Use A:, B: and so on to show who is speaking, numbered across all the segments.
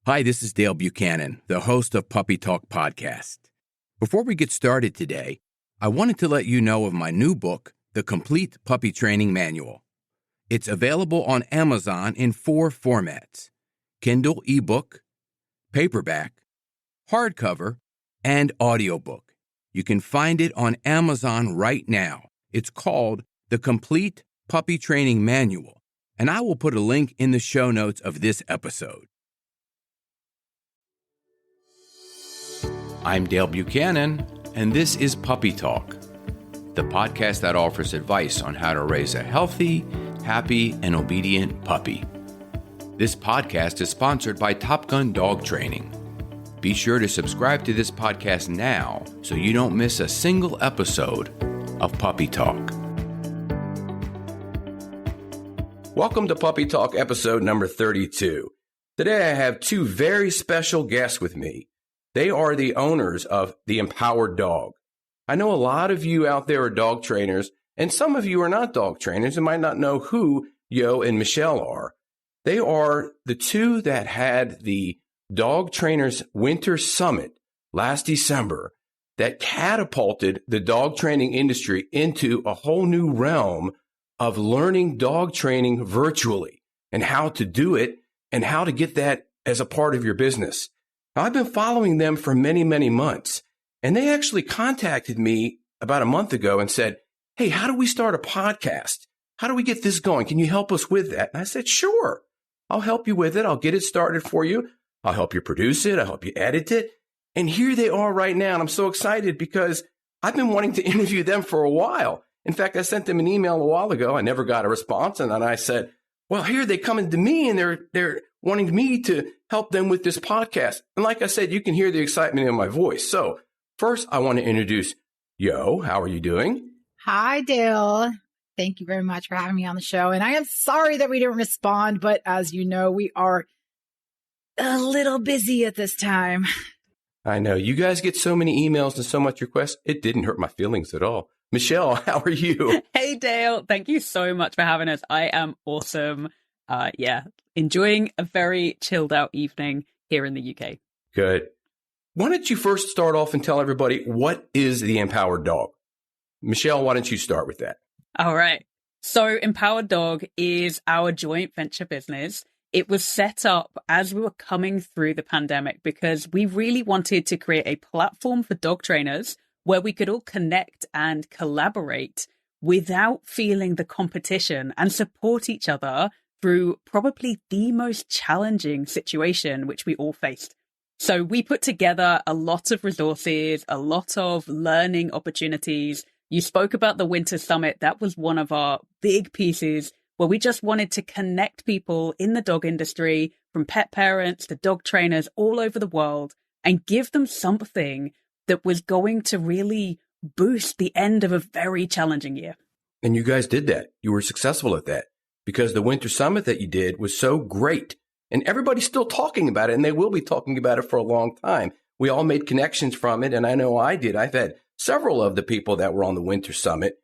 A: Hi, this is Dale Buchanan, the host of Puppy Talk Podcast. Before we get started today, I wanted to let you know of my new book, The Complete Puppy Training Manual. It's available on Amazon in 4 formats: Kindle ebook, paperback, hardcover, and audiobook. You can find it on Amazon right now. It's called The Complete Puppy Training Manual, and I will put a link in the show notes of this episode. I'm Dale Buchanan, and this is Puppy Talk, the podcast that offers advice on how to raise a healthy, happy, and obedient puppy. This podcast is sponsored by Top Gun Dog Training. Be sure to subscribe to this podcast now so you don't miss a single episode of Puppy Talk. Welcome to Puppy Talk episode number 32. Today I have 2 very special guests with me. They are the owners of The Empowered Dog. I know a lot of you out there are dog trainers, and some of you are not dog trainers and might not know who Yo and Michelle are. They are the 2 that had the Dog Trainers Winter Summit last December that catapulted the dog training industry into a whole new realm of learning dog training virtually and how to do it and how to get that as a part of your business. I've been following them for many, many months, and they actually contacted me about a month ago and said, "Hey, how do we start a podcast? How do we get this going? Can you help us with that?" And I said, "Sure, I'll help you with it. I'll get it started for you. I'll help you produce it. I'll help you edit it." And here they are right now. And I'm so excited because I've been wanting to interview them for a while. In fact, I sent them an email a while ago. I never got a response. And then I said, well, here they coming to me and they're wanting me to help them with this podcast. And like I said, you can hear the excitement in my voice. So first, I want to introduce Yo. How are you doing?
B: Hi, Dale. Thank you very much for having me on the show. And I am sorry that we didn't respond, but as you know, we are a little busy at this time.
A: I know. You guys get so many emails and so much requests. It didn't hurt my feelings at all. Michelle, how are you?
C: Hey, Dale. Thank you so much for having us. I am awesome. Enjoying a very chilled out evening here in the UK.
A: Good. Why don't you first start off and tell everybody, what is the Empowered Dog? Michelle, why don't you start with that?
C: All right. So Empowered Dog is our joint venture business. It was set up as we were coming through the pandemic because we really wanted to create a platform for dog trainers where we could all connect and collaborate without feeling the competition and support each other through probably the most challenging situation which we all faced. So we put together a lot of resources, a lot of learning opportunities. You spoke about the Winter Summit. That was one of our big pieces where we just wanted to connect people in the dog industry, from pet parents to dog trainers all over the world, and give them something that was going to really boost the end of a very challenging year.
A: And you guys did that. You were successful at that because the Winter Summit that you did was so great. And everybody's still talking about it, and they will be talking about it for a long time. We all made connections from it, and I know I did. I've had several of the people that were on the Winter Summit,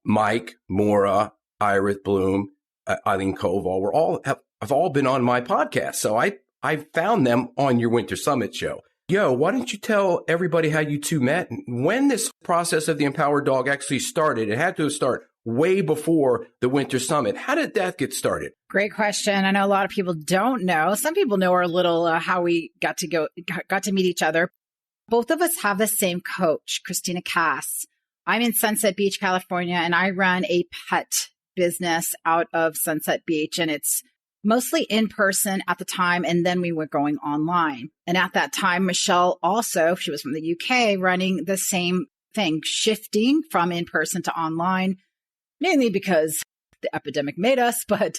A: Mike, Maura, Iris Bloom, Eileen Koval, have all been on my podcast. So I found them on your Winter Summit show. Yo, why don't you tell everybody how you 2 met and when this process of the Empowered Dog actually started? It had to start way before the Winter Summit. How did that get started?
B: Great question. I know a lot of people don't know. Some people know our little how we got to meet each other. Both of us have the same coach, Christina Cass. I'm in Sunset Beach, California, and I run a pet business out of Sunset Beach, and it's mostly in person at the time, and then we were going online. And at that time, Michelle also, she was from the UK, running the same thing, shifting from in person to online, mainly because the epidemic made us. But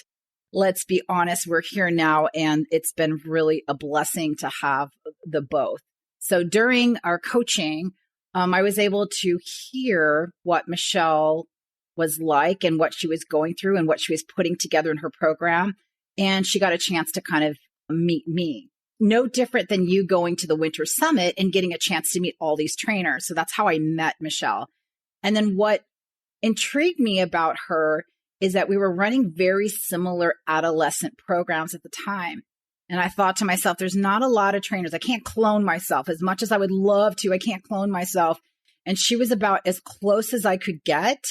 B: let's be honest, we're here now, and it's been really a blessing to have the both. So during our coaching, I was able to hear what Michelle was like and what she was going through and what she was putting together in her program. And she got a chance to kind of meet me. No different than you going to the Winter Summit and getting a chance to meet all these trainers. So that's how I met Michelle. And then what intrigued me about her is that we were running very similar adolescent programs at the time. And I thought to myself, there's not a lot of trainers. I can't clone myself as much as I would love to. I can't clone myself. And she was about as close as I could get.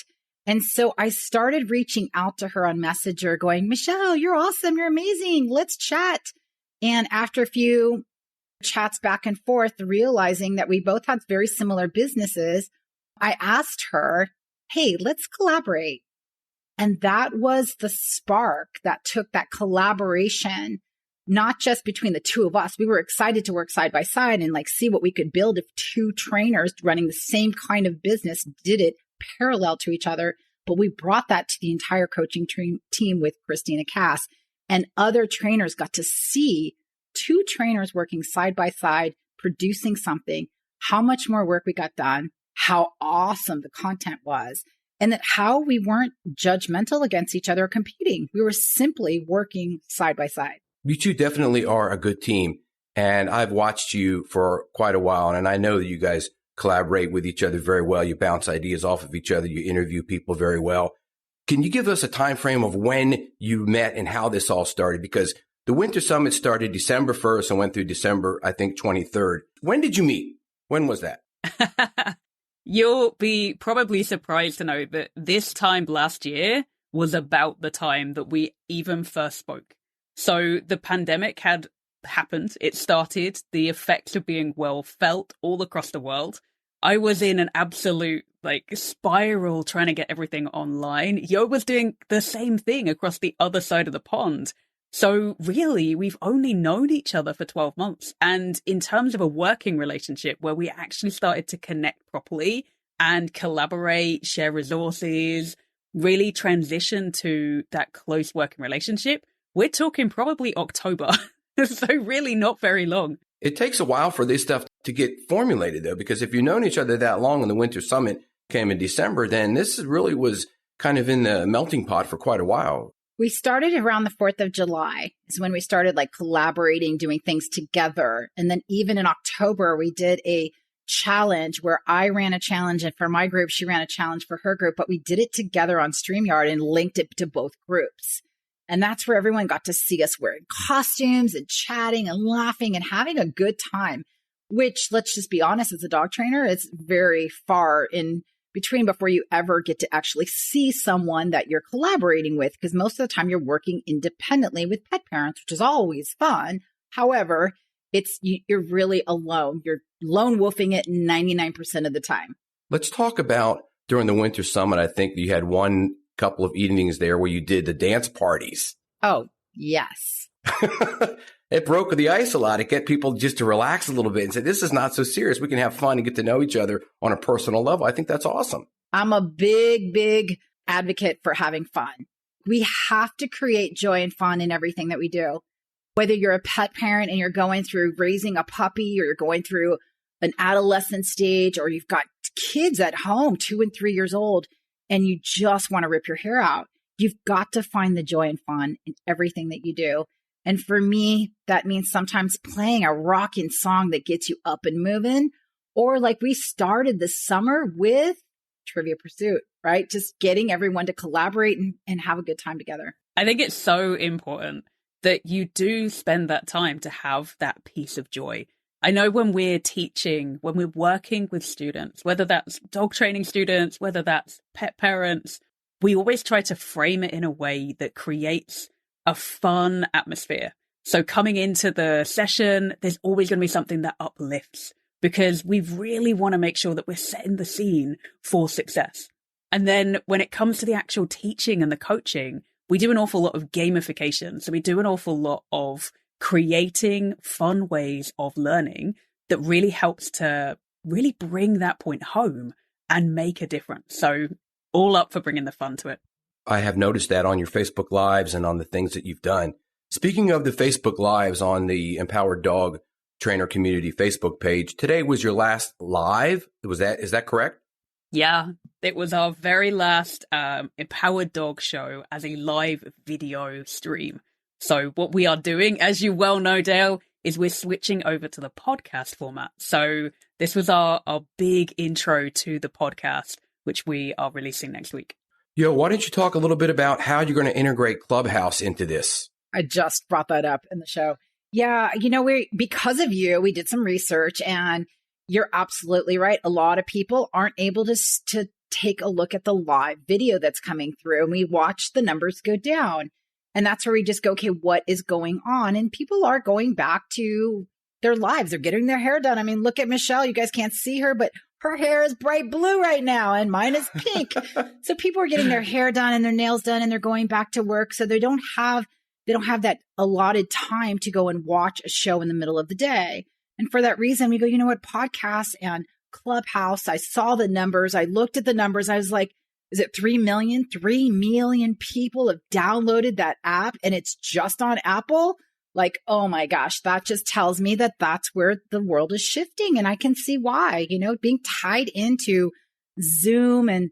B: And so I started reaching out to her on Messenger going, Michelle, you're awesome. You're amazing. Let's chat. And after a few chats back and forth, realizing that we both had very similar businesses, I asked her, hey, let's collaborate. And that was the spark that took that collaboration, not just between the two of us. We were excited to work side by side and like see what we could build if two trainers running the same kind of business did it parallel to each other. But we brought that to the entire coaching team with Christina Cass, and other trainers got to see two trainers working side by side, producing something, how much more work we got done, how awesome the content was, and that how we weren't judgmental against each other or competing. We were simply working side by side.
A: You two definitely are a good team. And I've watched you for quite a while. And I know that you guys collaborate with each other very well. You bounce ideas off of each other. You interview people very well. Can you give us a time frame of when you met and how this all started? Because the Winter Summit started December 1st and went through December, I think, 23rd. When did you meet? When was that?
C: You'll be probably surprised to know that this time last year was about the time that we even first spoke. So the pandemic had happened. It started. The effects of being well felt all across the world. I was in an absolute spiral trying to get everything online. Yo was doing the same thing across the other side of the pond. So really, we've only known each other for 12 months. And in terms of a working relationship where we actually started to connect properly and collaborate, share resources, really transition to that close working relationship, we're talking probably October. So really not very long.
A: It takes a while for this stuff to get formulated, though, because if you've known each other that long and the Winter Summit came in December, then this really was kind of in the melting pot for quite a while.
B: We started around the 4th of July is when we started collaborating, doing things together. And then even in October, we did a challenge where I ran a challenge and for my group, she ran a challenge for her group, but we did it together on StreamYard and linked it to both groups. And that's where everyone got to see us wearing costumes and chatting and laughing and having a good time, which, let's just be honest, as a dog trainer, it's very far in between before you ever get to actually see someone that you're collaborating with, because most of the time you're working independently with pet parents, which is always fun. However, you're really alone. You're lone wolfing it 99% of the time.
A: Let's talk about during the Winter Summit. I think you had one couple of evenings there where you did the dance parties.
B: Oh, yes.
A: It broke the ice a lot to get people just to relax a little bit and say, this is not so serious. We can have fun and get to know each other on a personal level. I think that's awesome.
B: I'm a big, big advocate for having fun. We have to create joy and fun in everything that we do. Whether you're a pet parent and you're going through raising a puppy, or you're going through an adolescent stage, or you've got kids at home, 2 and 3 years old, and you just want to rip your hair out, you've got to find the joy and fun in everything that you do. And for me, that means sometimes playing a rocking song that gets you up and moving, or like we started this summer with Trivia Pursuit, right? Just getting everyone to collaborate and have a good time together.
C: I think it's so important that you do spend that time to have that piece of joy. I know when we're teaching, when we're working with students, whether that's dog training students, whether that's pet parents, we always try to frame it in a way that creates a fun atmosphere. So coming into the session, there's always going to be something that uplifts, because we really want to make sure that we're setting the scene for success. And then when it comes to the actual teaching and the coaching, we do an awful lot of gamification. So we do an awful lot of creating fun ways of learning that really helps to really bring that point home and make a difference. So all up for bringing the fun to it.
A: I have noticed that on your Facebook Lives and on the things that you've done. Speaking of the Facebook Lives on the Empowered Dog Trainer Community Facebook page, today was your last live. Is that correct?
C: Yeah, it was our very last Empowered Dog show as a live video stream. So what we are doing, as you well know, Dale, is we're switching over to the podcast format. So this was our big intro to the podcast, which we are releasing next week.
A: Yo, why don't you talk a little bit about how you're going to integrate Clubhouse into this?
B: I just brought that up in the show. Yeah. Because of you, we did some research and you're absolutely right. A lot of people aren't able to take a look at the live video that's coming through, and we watch the numbers go down. And that's where we just go, okay, what is going on? And people are going back to their lives. They're getting their hair done. I mean, look at Michelle. You guys can't see her, but her hair is bright blue right now and mine is pink. So people are getting their hair done and their nails done and they're going back to work. So they don't have that allotted time to go and watch a show in the middle of the day. And for that reason, we go, you know what, podcasts and Clubhouse, I saw the numbers. I looked at the numbers. I was like, is it 3 million? 3 million people have downloaded that app and it's just on Apple. Like, oh my gosh, that just tells me that that's where the world is shifting. And I can see why, being tied into Zoom and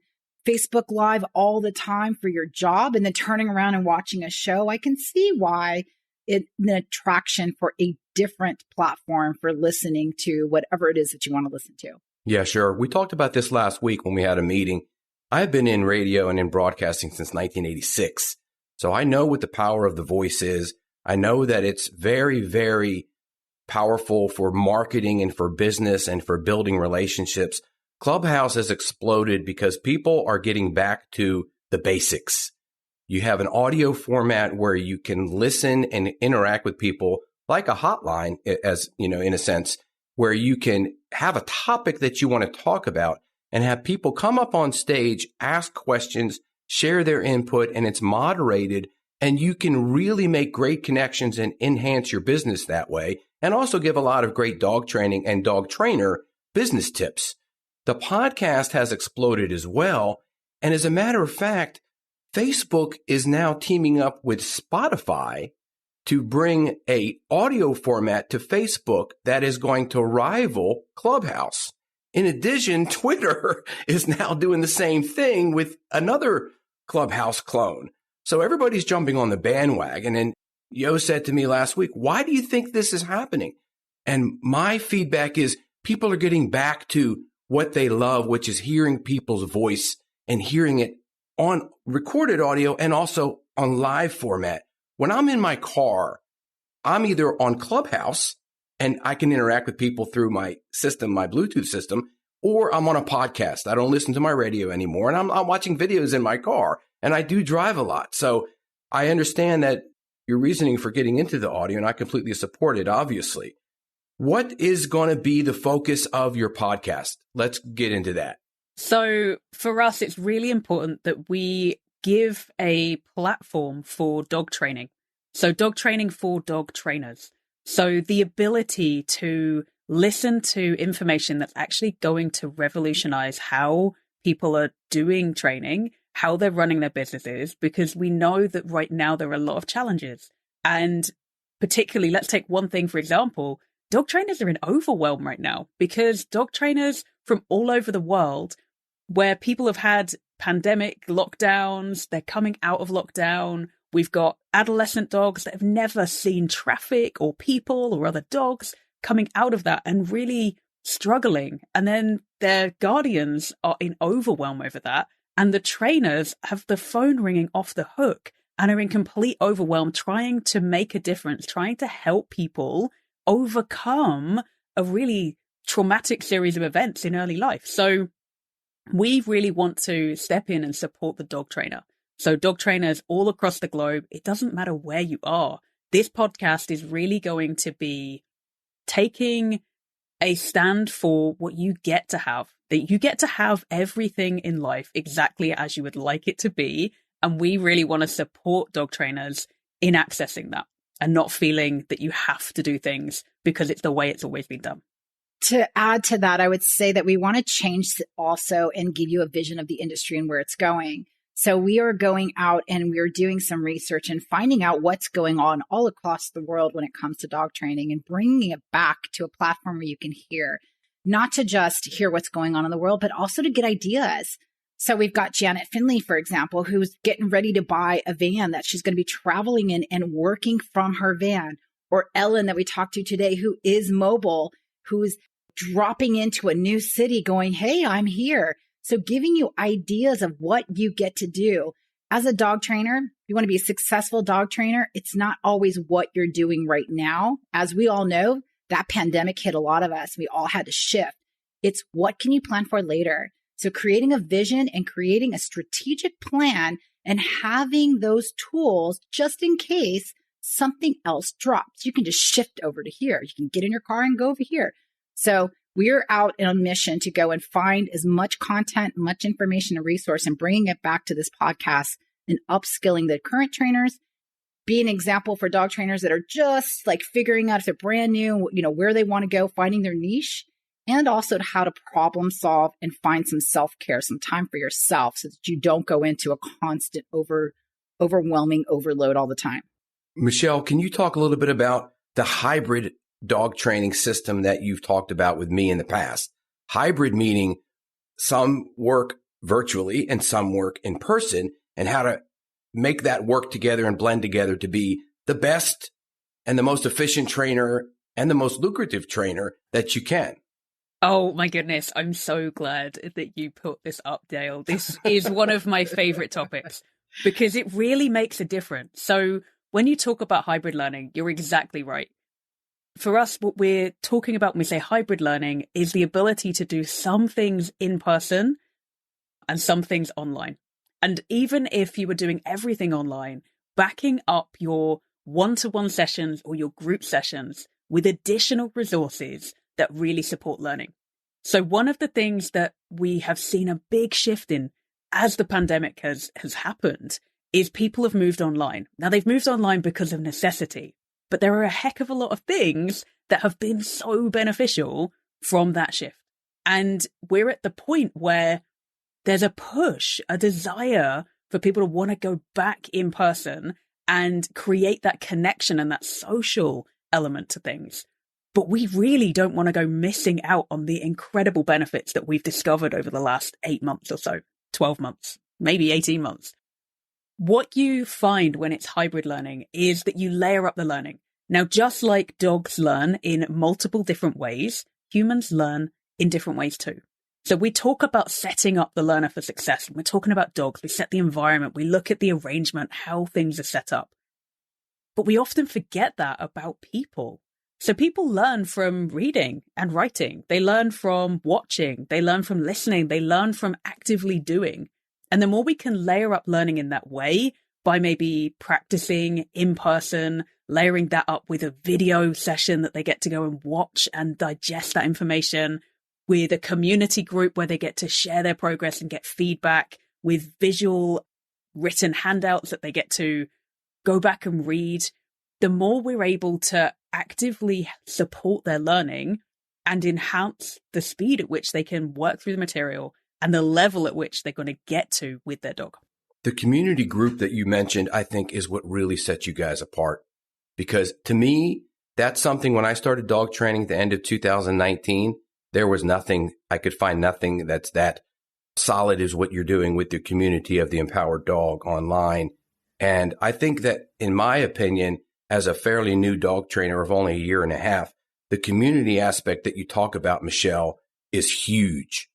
B: Facebook Live all the time for your job and then turning around and watching a show. I can see why it's an attraction for a different platform for listening to whatever it is that you want to listen to.
A: Yeah, sure. We talked about this last week when we had a meeting. I've been in radio and in broadcasting since 1986. So I know what the power of the voice is. I know that it's very, very powerful for marketing and for business and for building relationships. Clubhouse has exploded because people are getting back to the basics. You have an audio format where you can listen and interact with people like a hotline, as in a sense, where you can have a topic that you want to talk about and have people come up on stage, ask questions, share their input, and it's moderated. And you can really make great connections and enhance your business that way, and also give a lot of great dog training and dog trainer business tips. The podcast has exploded as well. And as a matter of fact, Facebook is now teaming up with Spotify to bring a audio format to Facebook that is going to rival Clubhouse. In addition, Twitter is now doing the same thing with another Clubhouse clone. So everybody's jumping on the bandwagon. And Yo said to me last week, why do you think this is happening? And my feedback is people are getting back to what they love, which is hearing people's voice and hearing it on recorded audio and also on live format. When I'm in my car, I'm either on Clubhouse and I can interact with people through my system, my Bluetooth system, or I'm on a podcast. I don't listen to my radio anymore. And I'm watching videos in my car. And I do drive a lot. So I understand that your reasoning for getting into the audio, and I completely support it, obviously. What is going to be the focus of your podcast? Let's get into that.
C: So for us, it's really important that we give a platform for dog training. So dog training for dog trainers. So the ability to listen to information that's actually going to revolutionize how people are doing training, how they're running their businesses, because we know that right now there are a lot of challenges. And particularly, let's take one thing, for example, dog trainers are in overwhelm right now because dog trainers from all over the world, where people have had pandemic lockdowns, they're coming out of lockdown. We've got adolescent dogs that have never seen traffic or people or other dogs coming out of that and really struggling. And then their guardians are in overwhelm over that. And the trainers have the phone ringing off the hook and are in complete overwhelm, trying to make a difference, trying to help people overcome a really traumatic series of events in early life. So we really want to step in and support the dog trainer. So dog trainers all across the globe, it doesn't matter where you are. This podcast is really going to be taking a stand for what you get to have, that you get to have everything in life exactly as you would like it to be. And we really want to support dog trainers in accessing that and not feeling that you have to do things because it's the way it's always been done.
B: To add to that, I would say that we want to change also and give you a vision of the industry and where it's going. So we are going out and we're doing some research and finding out what's going on all across the world when it comes to dog training and bringing it back to a platform where you can hear, not to just hear what's going on in the world, but also to get ideas. So we've got Janet Finley, for example, who's getting ready to buy a van that she's going to be traveling in and working from her van. Or Ellen that we talked to today, who is mobile, who's dropping into a new city going, hey, I'm here. So giving you ideas of what you get to do. As a dog trainer, you want to be a successful dog trainer, it's not always what you're doing right now. As we all know, that pandemic hit a lot of us. We all had to shift. It's what can you plan for later? So creating a vision and creating a strategic plan and having those tools just in case something else drops. You can just shift over to here. You can get in your car and go over here. So we're out on a mission to go and find as much content, much information and resource and bringing it back to this podcast and upskilling the current trainers, be an example for dog trainers that are just like figuring out if they're brand new, where they want to go, finding their niche, and also to how to problem solve and find some self-care, some time for yourself so that you don't go into a constant overwhelming overload all the time.
A: Michelle, can you talk a little bit about the hybrid dog training system that you've talked about with me in the past? Hybrid meaning some work virtually and some work in person, and how to make that work together and blend together to be the best and the most efficient trainer and the most lucrative trainer that you can.
C: Oh my goodness. I'm so glad that you put this up, Dale. This is one of my favorite topics because it really makes a difference. So when you talk about hybrid learning, you're exactly right. For us, what we're talking about when we say hybrid learning is the ability to do some things in person and some things online. And even if you were doing everything online, backing up your one-to-one sessions or your group sessions with additional resources that really support learning. So one of the things that we have seen a big shift in as the pandemic has happened is people have moved online. Now they've moved online because of necessity, but there are a heck of a lot of things that have been so beneficial from that shift. And we're at the point where there's a push, a desire for people to want to go back in person and create that connection and that social element to things. But we really don't want to go missing out on the incredible benefits that we've discovered over the last 8 months or so, 12 months, maybe 18 months. What you find when it's hybrid learning is that you layer up the learning. Now, just like dogs learn in multiple different ways, humans learn in different ways too. So we talk about setting up the learner for success. We're talking about dogs. We set the environment. We look at the arrangement, how things are set up. But we often forget that about people. So people learn from reading and writing. They learn from watching. They learn from listening. They learn from actively doing. And the more we can layer up learning in that way by maybe practicing in person, layering that up with a video session that they get to go and watch and digest that information, with a community group where they get to share their progress and get feedback, with visual written handouts that they get to go back and read, the more we're able to actively support their learning and enhance the speed at which they can work through the material and the level at which they're going to get to with their dog.
A: The community group that you mentioned, I think, is what really sets you guys apart. Because to me, that's something when I started dog training at the end of 2019, there was nothing, I could find nothing that's that solid as what you're doing with the community of the empowered dog online. And I think that, in my opinion, as a fairly new dog trainer of only a year and a half, the community aspect that you talk about, Michelle, is huge.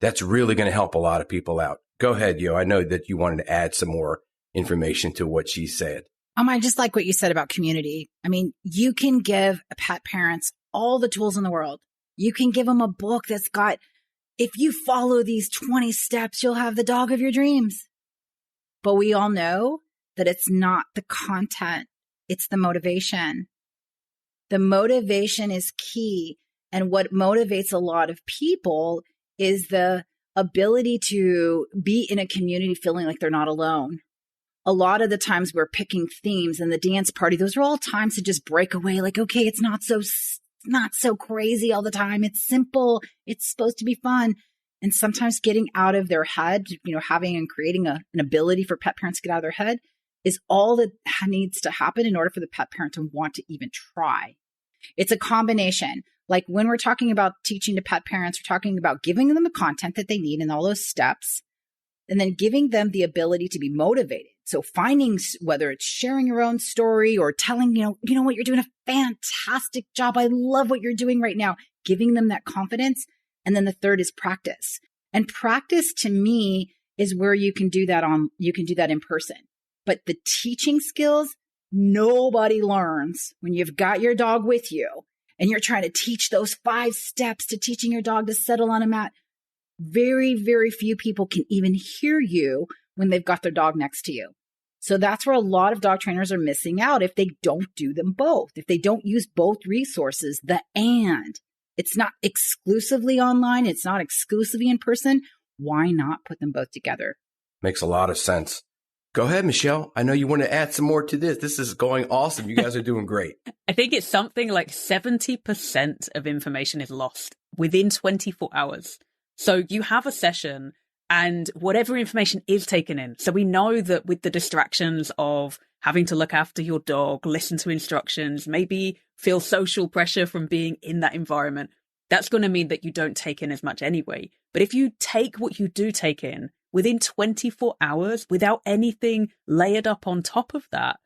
A: That's really going to help a lot of people out. Go ahead, Yo. I know that you wanted to add some more information to what she said.
B: I just like what you said about community. I mean, you can give pet parents all the tools in the world. You can give them a book that's got, if you follow these 20 steps, you'll have the dog of your dreams. But we all know that it's not the content. It's the motivation. The motivation is key. And what motivates a lot of people is the ability to be in a community feeling like they're not alone. A lot of the times we're picking themes and the dance party, those are all times to just break away. Like, okay, it's not so crazy all the time. It's simple. It's supposed to be fun. And sometimes getting out of their head, having and creating an ability for pet parents to get out of their head is all that needs to happen in order for the pet parent to want to even try. It's a combination. Like when we're talking about teaching to pet parents, we're talking about giving them the content that they need in all those steps, and then giving them the ability to be motivated. So finding, whether it's sharing your own story or telling, you know what, you're doing a fantastic job. I love what you're doing right now. Giving them that confidence. And then the third is practice. And practice to me is where you can do that in person. But the teaching skills, nobody learns when you've got your dog with you and you're trying to teach those 5 steps to teaching your dog to settle on a mat. Very, very few people can even hear you when they've got their dog next to you. So that's where a lot of dog trainers are missing out if they don't do them both, if they don't use both resources, it's not exclusively online, it's not exclusively in person. Why not put them both together?
A: Makes a lot of sense. Go ahead, Michelle. I know you want to add some more to this. This is going awesome. You guys are doing great.
C: I think it's something like 70% of information is lost within 24 hours. So you have a session and whatever information is taken in. So we know that with the distractions of having to look after your dog, listen to instructions, maybe feel social pressure from being in that environment, that's going to mean that you don't take in as much anyway. But if you take what you do take in within 24 hours without anything layered up on top of that,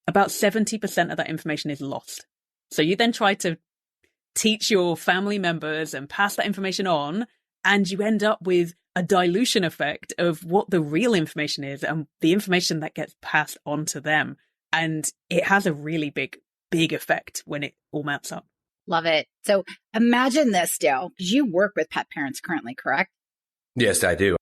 C: about 70% of that information is lost. So you then try to teach your family members and pass that information on, and you end up with a dilution effect of what the real information is and the information that gets passed on to them. And it has a really big effect when it all mounts up.
B: Love it. So imagine this, Dale, because you work with pet parents currently, correct?
A: Yes, I do.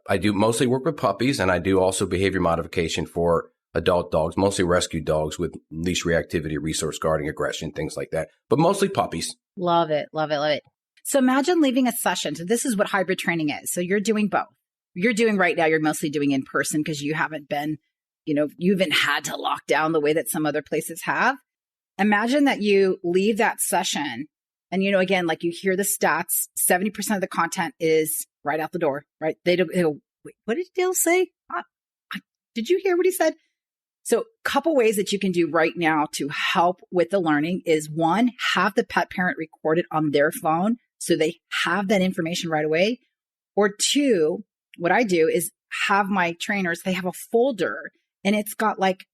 A: I do mostly work with puppies, and I do also behavior modification for adult dogs, mostly rescue dogs with leash reactivity, resource guarding, aggression, things like that, but mostly puppies.
B: Love it. Love it. Love it. So imagine leaving a session. So this is what hybrid training is. So you're doing both. You're doing right now, you're mostly doing in person because you haven't been, you haven't had to lock down the way that some other places have. Imagine that you leave that session and, again, like you hear the stats, 70% of the content is right out the door, right? They go, wait, what did Dale say? Did you hear what he said? So a couple ways that you can do right now to help with the learning is 1, have the pet parent record it on their phone so they have that information right away. Or 2, what I do is have my trainers, they have a folder and it's got like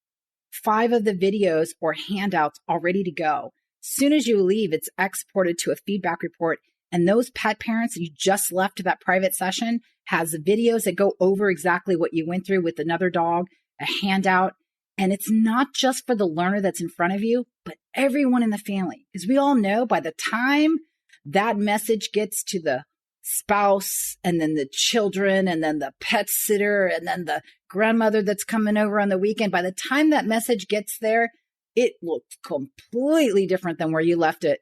B: 5 of the videos or handouts all ready to go. As soon as you leave, it's exported to a feedback report. And those pet parents that you just left to that private session has the videos that go over exactly what you went through with another dog, a handout. And it's not just for the learner that's in front of you, but everyone in the family. Because we all know by the time that message gets to the spouse and then the children and then the pet sitter and then the grandmother that's coming over on the weekend, by the time that message gets there, it looks completely different than where you left it.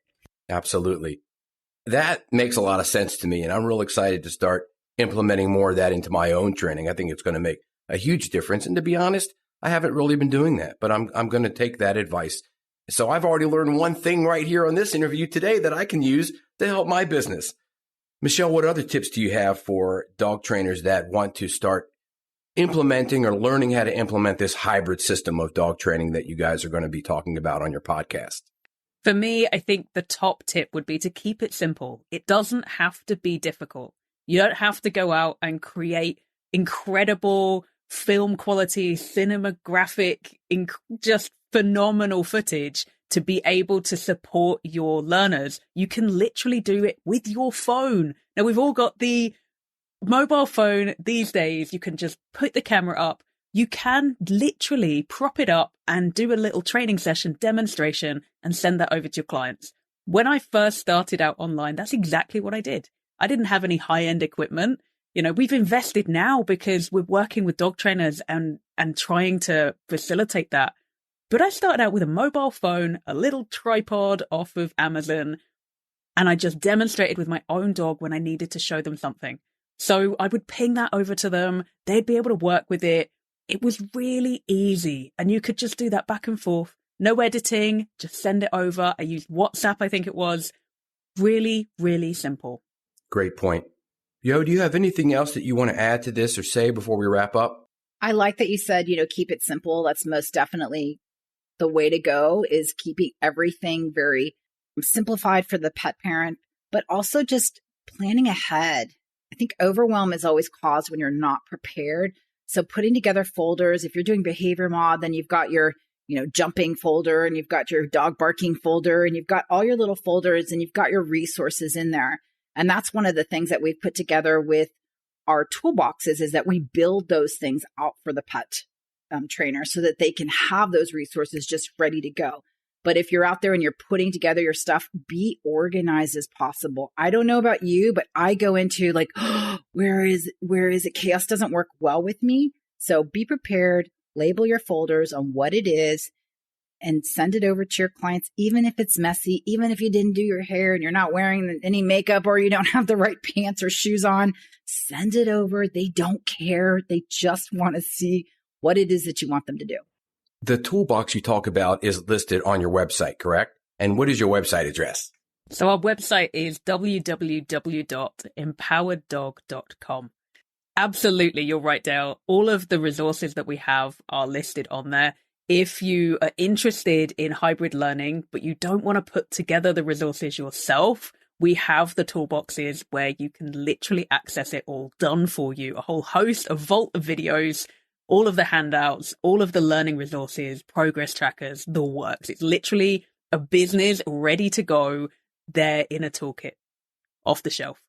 A: Absolutely. That makes a lot of sense to me. And I'm real excited to start implementing more of that into my own training. I think it's going to make a huge difference. And to be honest, I haven't really been doing that, but I'm going to take that advice. So I've already learned one thing right here on this interview today that I can use to help my business. Michelle, what other tips do you have for dog trainers that want to start implementing or learning how to implement this hybrid system of dog training that you guys are going to be talking about on your podcast?
C: For me, I think the top tip would be to keep it simple. It doesn't have to be difficult. You don't have to go out and create incredible film quality, cinematographic, just phenomenal footage to be able to support your learners. You can literally do it with your phone. Now, we've all got the mobile phone these days. You can just put the camera up. You can literally prop it up and do a little training session demonstration and send that over to your clients. When I first started out online, that's exactly what I did. I didn't have any high-end equipment. We've invested now because we're working with dog trainers and trying to facilitate that. But I started out with a mobile phone, a little tripod off of Amazon, and I just demonstrated with my own dog when I needed to show them something. So I would ping that over to them. They'd be able to work with it. It was really easy. And you could just do that back and forth. No editing, just send it over. I used WhatsApp, I think it was. Really, really simple.
A: Great point. Yo, do you have anything else that you want to add to this or say before we wrap up?
B: I like that you said, keep it simple. That's most definitely the way to go, is keeping everything very simplified for the pet parent, but also just planning ahead. I think overwhelm is always caused when you're not prepared. So putting together folders, if you're doing behavior mod, then you've got your, jumping folder and you've got your dog barking folder and you've got all your little folders and you've got your resources in there. And that's one of the things that we've put together with our toolboxes, is that we build those things out for the pet. trainer so that they can have those resources just ready to go. But if you're out there and you're putting together your stuff, be organized as possible. I don't know about you, but I go into like, oh, where is it? Chaos doesn't work well with me. So be prepared, label your folders on what it is, and send it over to your clients, even if it's messy, even if you didn't do your hair and you're not wearing any makeup or you don't have the right pants or shoes on, send it over. They don't care. They just want to see what it is that you want them to do.
A: The toolbox you talk about is listed on your website, correct? And what is your website address?
C: So our website is www.empowereddog.com. Absolutely, you're right, Dale. All of the resources that we have are listed on there. If you are interested in hybrid learning, but you don't want to put together the resources yourself, we have the toolboxes where you can literally access it all done for you. A whole host, a vault of videos, all of the handouts, all of the learning resources, progress trackers, the works. It's literally a business ready to go there in a toolkit off the shelf.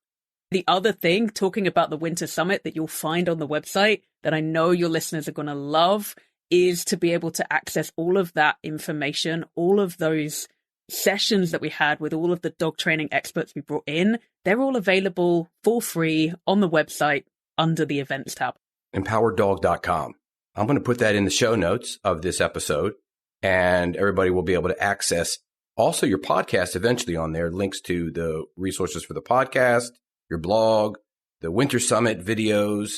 C: The other thing, talking about the Winter Summit that you'll find on the website that I know your listeners are going to love, is to be able to access all of that information, all of those sessions that we had with all of the dog training experts we brought in. They're all available for free on the website under the events tab.
A: EmpoweredDog.com. I'm going to put that in the show notes of this episode, and everybody will be able to access also your podcast eventually on there, links to the resources for the podcast, your blog, the Winter Summit videos,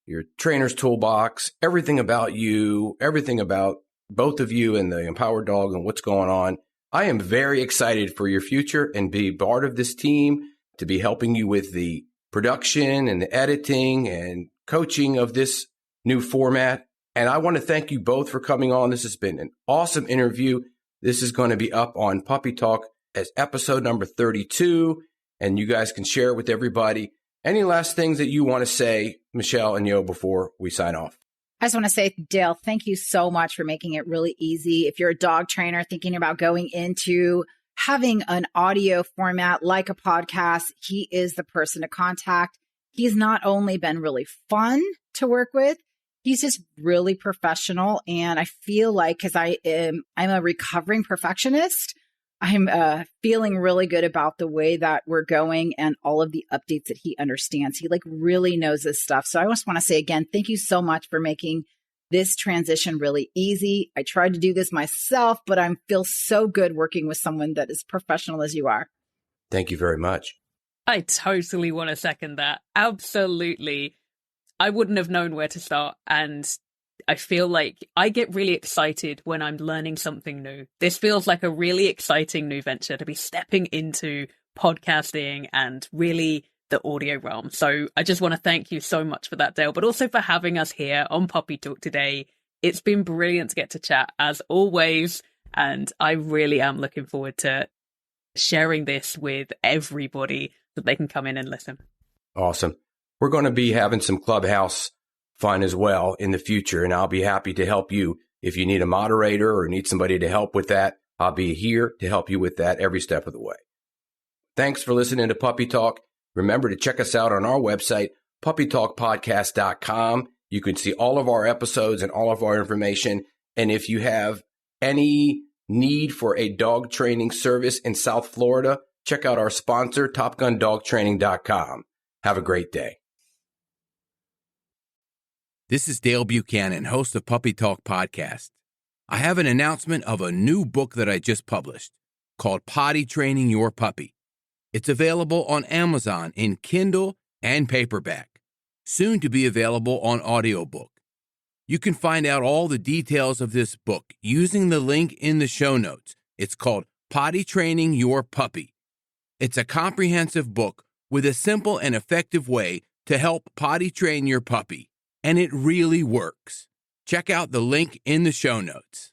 A: your trainer's toolbox, everything about you, everything about both of you and the Empowered Dog and what's going on. I am very excited for your future and be part of this team to be helping you with the production and the editing and coaching of this new format. And I want to thank you both for coming on. This has been an awesome interview. This is going to be up on Puppy Talk as episode number 32, and you guys can share it with everybody. Any last things that you want to say, Michelle and Yo, before we sign off?
B: I just want to say, Dale, thank you so much for making it really easy. If you're a dog trainer thinking about going into having an audio format like a podcast, he is the person to contact. He's not only been really fun to work with, he's just really professional. And I feel like, because I'm a recovering perfectionist, I'm feeling really good about the way that we're going and all of the updates that he understands. He really knows this stuff. So I just want to say again, thank you so much for making this transition really easy. I tried to do this myself, but I feel so good working with someone that is professional as you are.
A: Thank you very much.
C: I totally want to second that. Absolutely. I wouldn't have known where to start, and I feel like I get really excited when I'm learning something new. This feels like a really exciting new venture to be stepping into podcasting and really the audio realm. So I just want to thank you so much for that, Dale, but also for having us here on Puppy Talk today. It's been brilliant to get to chat as always, and I really am looking forward to sharing this with everybody so they can come in and listen.
A: Awesome. We're going to be having some Clubhouse fun as well in the future, and I'll be happy to help you. If you need a moderator or need somebody to help with that, I'll be here to help you with that every step of the way. Thanks for listening to Puppy Talk. Remember to check us out on our website, puppytalkpodcast.com. You can see all of our episodes and all of our information. And if you have any need for a dog training service in South Florida, check out our sponsor, TopGunDogTraining.com. Have a great day.
D: This is Dale Buchanan, host of Puppy Talk Podcast. I have an announcement of a new book that I just published called Potty Training Your Puppy. It's available on Amazon in Kindle and paperback, soon to be available on audiobook. You can find out all the details of this book using the link in the show notes. It's called Potty Training Your Puppy. It's a comprehensive book with a simple and effective way to help potty train your puppy. And it really works. Check out the link in the show notes.